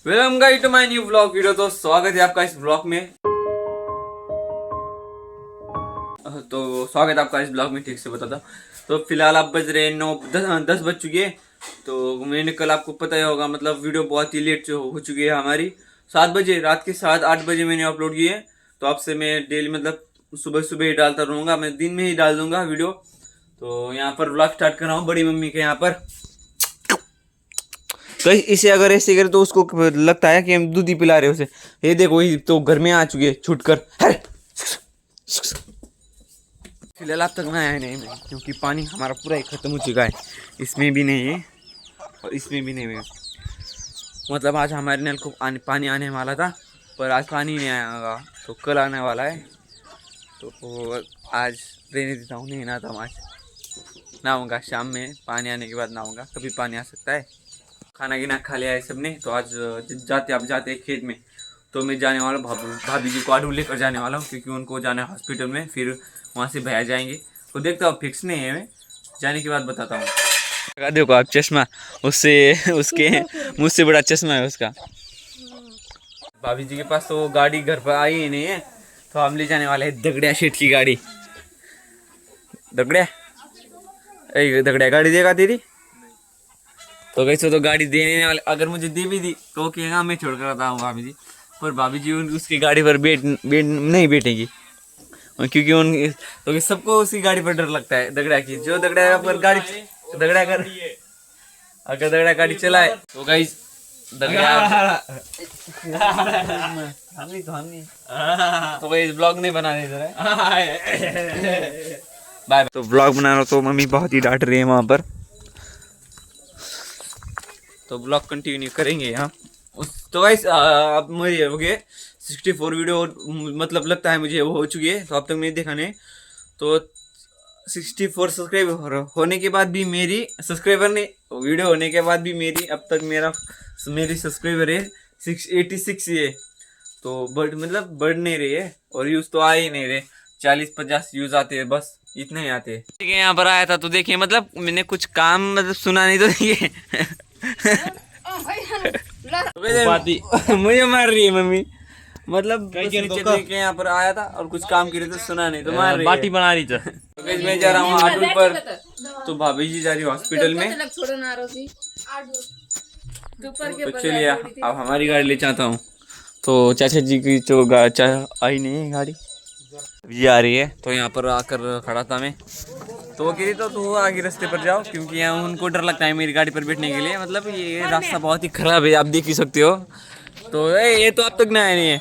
Welcome guys to my new vlog video. तो स्वागत है आपका इस व्लॉग में। ठीक से बताता। तो फिलहाल आप बज रहे 9-10 बज चुकी है। तो मैंने कल आपको पता ही होगा, मतलब वीडियो बहुत ही लेट हो चुकी है हमारी। 7 बजे, रात के 7-8 बजे मैंने अपलोड की है। तो आपसे मैं डेली मतलब सुबह सुबह ही डालता रहूँगा, मैं दिन में ही डाल दूंगा वीडियो। तो यहाँ पर व्लॉग स्टार्ट कर रहा हूँ बड़ी मम्मी के यहाँ पर। तो इसे अगर ऐसे करे तो उसको लगता है कि हम दूध ही पिला रहे उसे। ये देखो, ये तो घर में आ चुके छूट कर। फिलहाल अब तक मैं आया नहीं मैं, क्योंकि पानी हमारा पूरा ही खत्म हो चुका है। इसमें भी नहीं है और इसमें भी नहीं है। मतलब आज हमारे नल को पानी आने वाला था, पर आज पानी नहीं आएगा, तो कल आने वाला है। तो आज रहने देता हूँ, नहीं नहाता हूँ आज। नहाऊँगा शाम में, पानी आने के बाद नहाऊँगा। कभी पानी आ सकता है। खाना गिना खा लिया है सबने। तो आज जाते हैं खेत में। तो मैं जाने वाला हूँ, भाभी जी को आडू लेकर जाने वाला हूँ, क्योंकि उनको जाना है हॉस्पिटल में। फिर वहाँ से भैया जाएंगे। तो देखता हूँ, फिक्स नहीं है, मैं जाने के बाद बताता हूँ। देखो आप, चश्मा उससे उसके मुझसे बड़ा चश्मा है उसका। भाभी जी के पास तो गाड़ी घर पर आई ही नहीं है, तो हम ले जाने वाले हैं दगड़िया शेठ की गाड़ी। दगड़िया गाड़ी देगा तेरी? तो कैसे तो गाड़ी देने वाले, अगर मुझे दे भी दी तो कहेगा मैं छोड़ कर आता हूँ भाभी जी। पर भाभी जी उसकी गाड़ी पर बैठ नहीं बैठेगी, क्योंकि उन तो सबको उसकी गाड़ी पर डर लगता है। दगड़ा की, जो दगड़ा पर गाड़ी दगड़ा कर, अगर दगड़ा गाड़ी चलाए तो गाइस दगड़ा तो गाइस ब्लॉग नहीं बनाने दे रहे। बाय। तो ब्लॉग बना रहा, तो मम्मी बहुत ही डांट रही है वहाँ पर। तो ब्लॉग कंटिन्यू करेंगे यहाँ। तो गाइस अब मेरी हो गए 64 वीडियो, मतलब लगता है मुझे वो हो चुकी है। तो अब तक मैंने देखा नहीं। तो 64 सब्सक्राइबर होने के बाद भी मेरी सब्सक्राइबर नहीं, वीडियो होने के बाद भी मेरी अब तक मेरी सब्सक्राइबर है 686 है। तो मतलब बढ़ नहीं रही है, और यूज़ तो आ ही नहीं रहे। 40-50 यूज़ आते हैं, बस इतने ही आते हैं। ठीक है, यहाँ पर आया था तो देखिए, मतलब मैंने कुछ काम मतलब सुना नहीं, तो देखिए मुझे मार रही है मम्मी। मतलब यहाँ पर आया था और कुछ काम करे तो सुना नहीं, तो मार रही है। बाटी बना रही थी। तो मैं जा रहा हूँ आटू पर। तो भाभी जी जा रही हॉस्पिटल में। तो चलिए अब हमारी गाड़ी ले जाता हूँ। तो चाचा जी की जो आई नहीं है गाड़ी, ये आ रही है। तो यहाँ पर आकर खड़ा था मैं। तो वो कह रही तो आगे रास्ते पर जाओ, क्योंकि यहाँ उनको डर लगता है मेरी गाड़ी पर बैठने के लिए। मतलब ये रास्ता बहुत ही खराब है, आप देख ही सकते हो। तो ये तो अब तक ना आया नहीं है।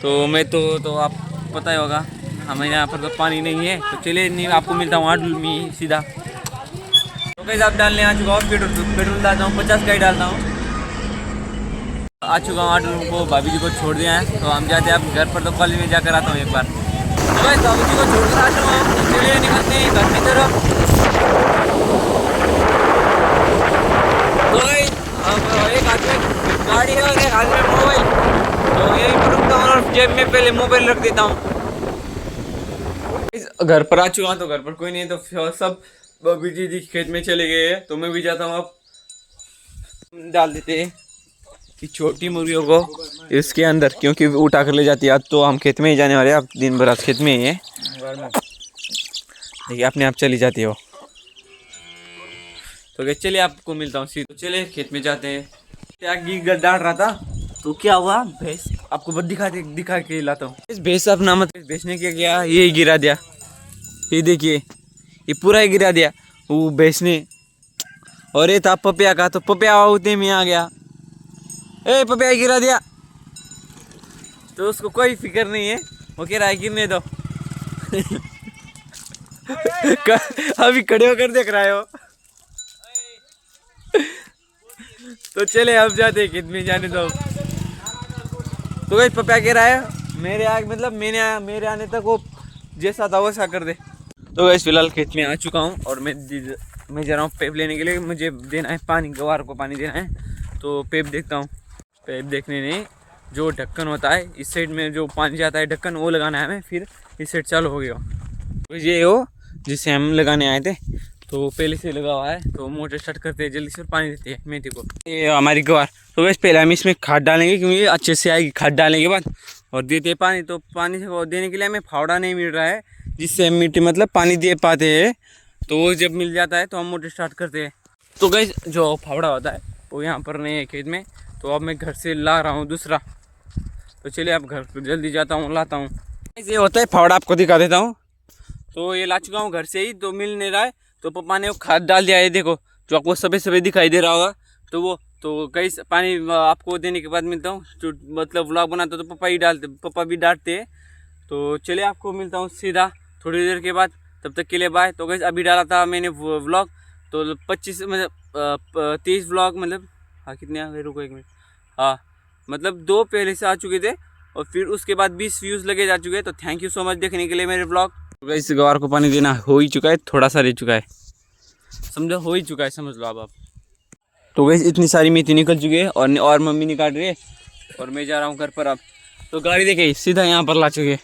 तो मैं तो आप पता ही होगा, हमारे यहाँ पर तो पानी नहीं है। तो चलिए, नहीं आपको मिलता हूँ आडू में सीधा। तो कैसे आप डालने आ चुका हूँ पेट्रोल डालता हूँ, 50 का ही डालता हूँ। आ चुका हूँ आडू को, भाभी जी को छोड़ दिया है। तो हम जाते हैं अब घर पर। तो कॉलेज में जाकर आता हूँ एक बार। तो भाई भाभी जी को छोड़कर आ चुका हूँ। तो चलिए निकलते हैं घर की तरफ। तो भाई अब एक हाथ में गाड़ी है और एक हाथ में मोबाइल। तो यहीं पर रुकता हूँ और जेब में पहले मोबाइल रख देता हूँ। घर पर आ चुका हूँ, तो घर पर कोई नहीं है। तो सब भाभी जी खेत में चले गए हैं। तो मैं भी जाता हूँ। अब डाल देते हैं कि छोटी मुर्गियों को इसके अंदर, क्योंकि उठा कर ले जाती है। आज तो हम खेत में ही जाने वाले हैं। अब दिन भर आज खेत में ही है, देखिए अपने आप चली जाती हो। तो चलिए आपको मिलता हूँ सीधे। चलिए खेत में जाते हैं। क्या डाल रहा था, तो क्या हुआ, भैंस आपको बस दिखा के लाता हूँ। इस भैंस अपना मत बेचने के गया, ये गिरा दिया। ये देखिए, ये पूरा ही गिरा दिया वो भैंस ने। और ये था पपिया का, तो पपिया उतने में आ गया। ए पपिया गिरा दिया। तो उसको कोई फिक्र नहीं है, वो कह रहा है गिरने दो। अभी खड़े होकर देख रहा है वो। तो चले अब जाते खेत में, जाने दो। तो भाई पपिया कह रहा है मेरे आने तक वो जैसा था वैसा कर दे। तो वैसे फिलहाल खेत में आ चुका हूँ, और मैं जा रहा हूँ पेप लेने के लिए। मुझे देना है पानी, गवार को पानी देना है। तो पेप देखता हूँ। पेप देखने नहीं, जो ढक्कन होता है इस साइड में जो पानी जाता है ढक्कन, वो लगाना है हमें। फिर इस साइड चालू हो गया। तो ये हो जिसे हम लगाने आए थे। तो पहले से लगा हुआ है, तो मोटर स्टार्ट करते हैं जल्दी से, पानी देते हैं मेथी को। ये हमारी गवार, तो वैसे पहले हम इसमें खाद डालेंगे क्योंकि अच्छे से आएगी। खाद डालने के बाद और देते हैं पानी। तो पानी से देने के लिए हमें फावड़ा नहीं मिल रहा है जिससे हम मिट्टी मतलब पानी दे पाते हैं। तो वो जब मिल जाता है तो हम मोटर स्टार्ट करते हैं। तो गाइस जो फावड़ा होता है वो यहाँ पर नहीं है खेत में, तो अब मैं घर से ला रहा हूँ दूसरा। तो चलिए अब घर पर जल्दी जाता हूँ, लाता हूँ। ये होता है फावड़ा, आपको दिखा देता हूँ। तो ये ला चुका हूँ घर से ही, तो मिल नहीं रहा है। तो पापा ने वो खाद डाल दिया है, देखो जो आपको सफ़ेद सफ़ेद दिखाई दे रहा होगा। तो वो तो कई पानी आपको देने के बाद मिलता हूँ, जो मतलब व्लॉग बनाता तो पापा ही डालते, पापा भी डांटते हैं। तो चलिए आपको मिलता हूँ सीधा थोड़ी देर के बाद, तब तक के लिए बाय। तो गाइस अभी डाला था मैंने व्लॉग, तो 25 मतलब 30 व्लॉग मतलब, हाँ कितने आ गए, रुको 1 मिनट, हाँ मतलब 2 पहले से आ चुके थे और फिर उसके बाद 20 व्यूज़ लगे जा चुके हैं। तो थैंक यू सो मच देखने के लिए मेरे व्लॉग। तो गाइस गवार को पानी देना हो ही चुका है, थोड़ा सा रह चुका है, समझो हो ही चुका है, समझ लो अब आप। तो गाइस इतनी सारी मेथी निकल चुकी है और मम्मी नहीं काट रही है और मैं जा रहा हूँ घर पर अब। तो गाड़ी देखे सीधा यहाँ पर ला चुके।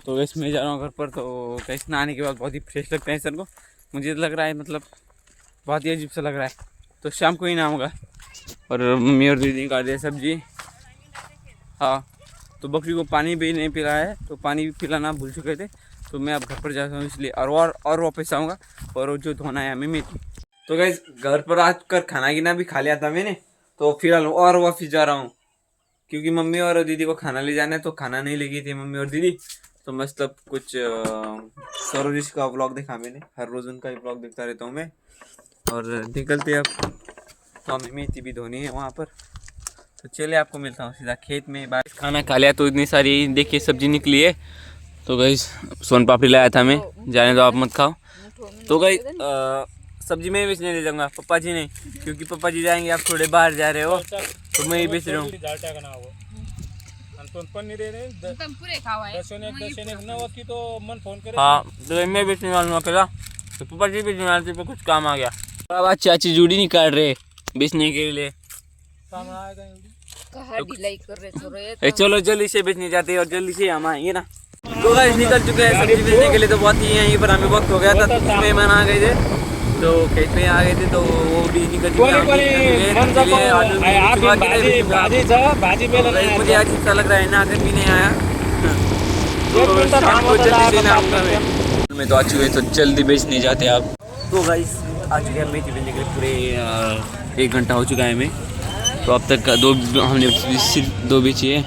तो गाइस मैं जा रहा हूँ घर पर। तो गाइस नहाने के बाद बहुत ही फ्रेश लगता है सर को, मुझे लग रहा है मतलब बहुत ही अजीब सा लग रहा है। तो शाम को ही नहाऊंगा। और मम्मी और दीदी काट रही है सब्जी। हाँ तो बकरी को पानी भी नहीं पिलाया है, तो पानी भी पिलाना भूल चुके थे। तो मैं अब घर पर जाता हूँ इसलिए और वापस आऊँगा और जो धोना है हमें मेथी। तो गाइस घर पर आकर खाना गिना भी खा लिया था मैंने, तो फिलहाल और वापस जा रहा हूँ क्योंकि मम्मी और दीदी को खाना ले जाना है। तो खाना नहीं ले गई थी मम्मी और दीदी, तो मतलब कुछ सरोजिश का व्लॉग देखा मैंने, हर रोज़ उनका ही व्लॉग देखता रहता हूँ मैं। और निकलते अब, तो हमें मेथी भी धोनी है वहाँ पर। तो चलिए आपको मिलता हूँ सीधा खेत में। बाहर खाना खा लिया तो इतनी सारी देखिए सब्जी निकली है। तो गाइस सोन पापड़ी लाया था मैं, जाने दो आप मत खाओ। तो गाइस सब्जी मैं ही बेचने ले जाऊँगा, पप्पा जी नहीं, क्योंकि पप्पा जी जाएंगे, आप थोड़े बाहर जा रहे हो तो मैं ही बेच रहा हूँ। हाँ तो मैं बेचने वाला हूँ अकेला, तो पप्पा जी बेचने वाले थे, कुछ काम आ गया। अब आज चाची जूड़ी नहीं काट रहे बेचने के लिए, चलो जल्दी से बेचने जाते हैं और जल्दी से हम आएंगे ना। तो गाइस निकल चुके हैं सब्जी बेचने के लिए। तो बहुत ही यहीं पर हमें वक्त हो गया था, तो मेहमान आ गए थे, तो खेत में आ गए थे, तो वो भी निकल चुके हैं। मुझे आज अच्छा लग रहा है ना, अगर भी नहीं आया मैं तो आ चुके हैं, तो जल्दी बेचने जाते हैं आप। तो गाइस आ चुके हैं मेथी बेचने के लिए, पूरे 1 घंटा हो चुका है हमें। तो अब तक हमने 2 बेची है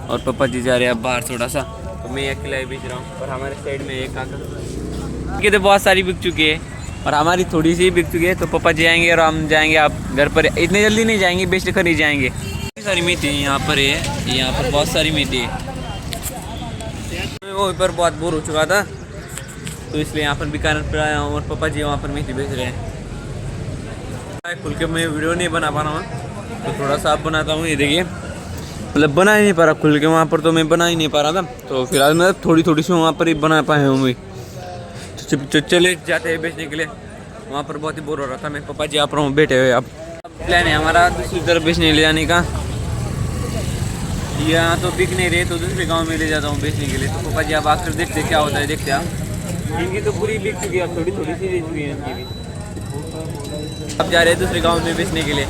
और पापा जी जा रहे हैं अब बाहर थोड़ा सा, तो मैं अकेला ही बेच रहा हूँ। और हमारे साइड में एक काका के तो बहुत सारी बिक चुकी है और हमारी थोड़ी सी बिक चुकी है। तो पापा जी आएंगे और हम जाएंगे आप घर पर, इतने जल्दी नहीं जाएंगे, बेच कर ही जाएंगे। सारी मेथी यहाँ पर है, यहाँ पर बहुत सारी मेथी है। वो पर बहुत बोर हो चुका था, तो इसलिए यहाँ पर बीकानेर पर आया हूँ और पापा जी वहाँ पर मेथी बेच रहे हैं। खुल के मैं वीडियो नहीं बना पा रहा हूँ, तो थोड़ा सा आप बनाता हूँ। ये देखिए मतलब बना ही नहीं पा रहा खुल के, वहाँ पर तो मैं बना ही नहीं पा रहा था। तो फिलहाल मैं थोड़ी थोड़ी सी वहाँ पर ही बना पाए हूँ मैं। तो चले जाते हैं बेचने के लिए, वहाँ पर बहुत ही बोर हो रहा था मैं। पापा जी आप रहा हूँ बैठे हुए। अब प्लान है हमारा दूसरी तरफ बेचने ले जाने का। यहाँ तो बिक नहीं रहे, तो दूसरे गाँव में ले जाता हूँ बेचने के लिए। तो पापा जी आप आकर देखते क्या होता है, देखते आप। इनकी तो पूरी बिक चुकी है, थोड़ी थोड़ी सी बेच चुकी है इनकी भी। अब जा रहे हैं दूसरे गाँव में बेचने के लिए।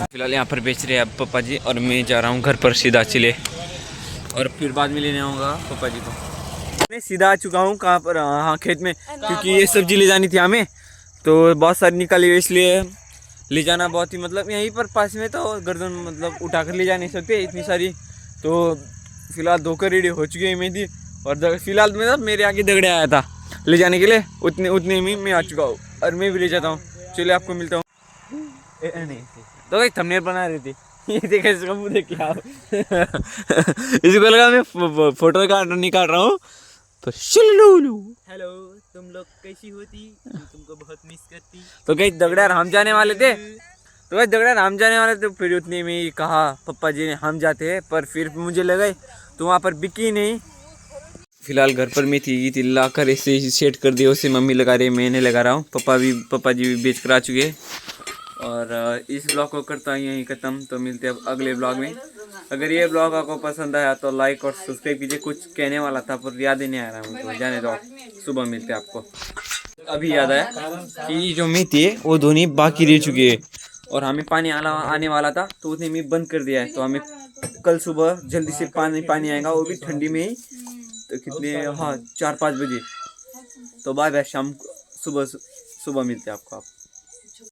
फिलहाल यहाँ पर बेच रहे हैं अब पापा जी, और मैं जा रहा हूँ घर पर सीधा चिले, और फिर बाद में लेने आऊँगा पापा जी को। मैं सीधा आ चुका हूँ कहाँ पर, हाँ खेत में, क्योंकि ये सब्जी ले जानी थी हमें। तो बहुत सारी निकाली हुई, इसलिए ले जाना बहुत ही मतलब यहीं पर पास में, तो गर्दन मतलब उठा कर ले जा नहीं सकते इतनी सारी। तो फिलहाल धोकर रेडी हो चुकी है मेथी, और फिलहाल मतलब मेरे आगे दगड़े आया था ले जाने के लिए, उतने में मैं आ चुका हूँ और मैं भी ले जाता हूँ। चलिए आपको मिलता हूँ। नहीं तो भाई थंबनेल बना रही थी, ये देखा इसका मुँह देख क्या इसको लगा मैं फोटो निकाल रहा हूँ। तो हेलो तुम लोग कैसी होती, तुमको बहुत मिस करती। तो कहीं दगड़ा हम जाने वाले थे, तो भाई दगड़ा हम जाने वाले थे, फिर उतने में ही कहा पापा जी ने हम जाते हैं, पर फिर मुझे लगा तो वहाँ पर बिकी नहीं। फिलहाल घर पर मैं थी ला कर ऐसे सेट कर दिया, उसे मम्मी लगा रही है, मैं नहीं लगा रहा हूँ। पापा जी भी बेच कर आ चुके हैं। और इस ब्लॉग को करता हूँ यहीं ख़त्म। तो मिलते हैं अब अगले ब्लॉग में। अगर ये ब्लॉग आपको पसंद आया तो लाइक और सब्सक्राइब कीजिए। कुछ कहने वाला था पर याद ही नहीं आ रहा मुझे, जाने दो, सुबह मिलते हैं आपको। अभी याद आया कि जो मेथी है वो धोनी बाकी रह चुकी है और हमें पानी आने वाला था तो उसने मैं बंद कर दिया है। तो हमें कल सुबह जल्दी से पानी आएगा, वो भी ठंडी में ही। तो कितने, हाँ 4-5 बजे। तो बाय बाय, शाम सुबह मिलते हैं आपको।